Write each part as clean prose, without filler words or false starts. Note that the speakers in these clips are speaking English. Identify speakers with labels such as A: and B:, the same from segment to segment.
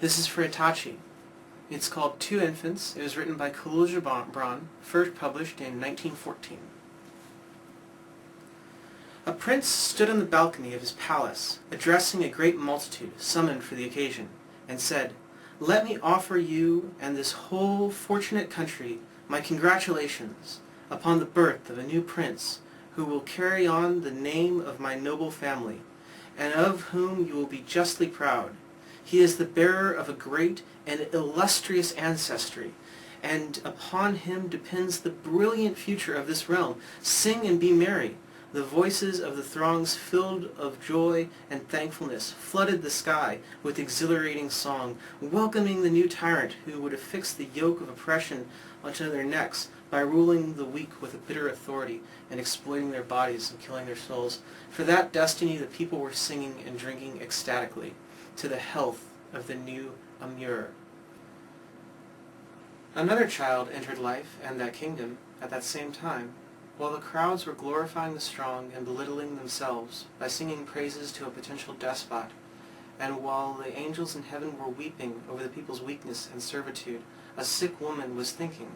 A: This is for Itachi. It's called Two Infants. It was written by Khalil Gebran, first published in 1914. A prince stood on the balcony of his palace, addressing a great multitude summoned for the occasion, and said, "Let me offer you and this whole fortunate country my congratulations upon the birth of a new prince who will carry on the name of my noble family, and of whom you will be justly proud. He is the bearer of a great and illustrious ancestry, and upon him depends the brilliant future of this realm. Sing and be merry." The voices of the throngs filled of joy and thankfulness flooded the sky with exhilarating song, welcoming the new tyrant who would affix the yoke of oppression onto their necks by ruling the weak with a bitter authority and exploiting their bodies and killing their souls. For that destiny the people were singing and drinking ecstatically to the health of the new Amur. Another child entered life and that kingdom at that same time, while the crowds were glorifying the strong and belittling themselves by singing praises to a potential despot, and while the angels in heaven were weeping over the people's weakness and servitude, a sick woman was thinking.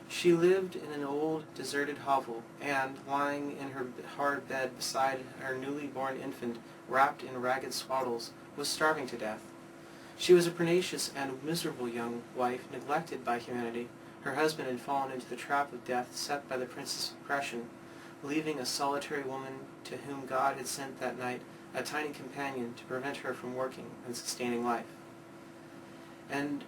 A: She lived in an old, deserted hovel, and, lying in her hard bed beside her newly born infant, wrapped in ragged swaddles, was starving to death. She was a pernicious and miserable young wife, neglected by humanity. Her husband had fallen into the trap of death set by the prince's oppression, leaving a solitary woman to whom God had sent that night a tiny companion to prevent her from working and sustaining life. And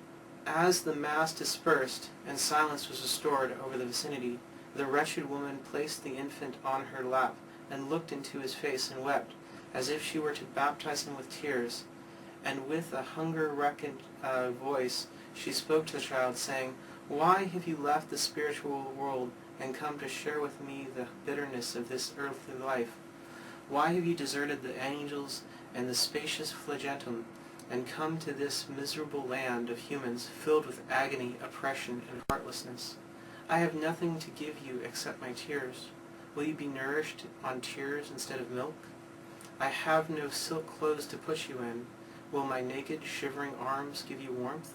A: as the mass dispersed and silence was restored over the vicinity, the wretched woman placed the infant on her lap and looked into his face and wept, as if she were to baptize him with tears. And with a hunger-wrecking voice she spoke to the child, saying, "Why have you left the spiritual world and come to share with me the bitterness of this earthly life? Why have you deserted the angels and the spacious flagellatum and come to this miserable land of humans filled with agony, oppression, and heartlessness? I have nothing to give you except my tears. Will you be nourished on tears instead of milk? I have no silk clothes to put you in. Will my naked, shivering arms give you warmth?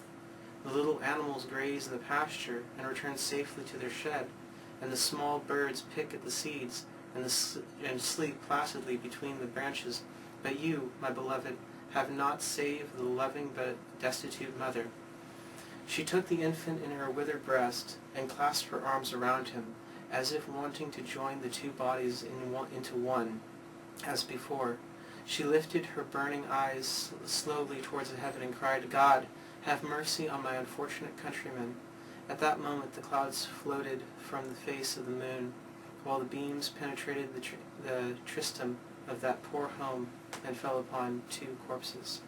A: The little animals graze in the pasture and return safely to their shed, and the small birds pick at the seeds and sleep placidly between the branches. But you, my beloved, have not saved the loving but destitute mother." She took the infant in her withered breast and clasped her arms around him, as if wanting to join the two bodies into one, as before. She lifted her burning eyes slowly towards the heaven and cried, "God, have mercy on my unfortunate countrymen." At that moment the clouds floated from the face of the moon, while the beams penetrated the tristram of that poor home and fell upon two corpses.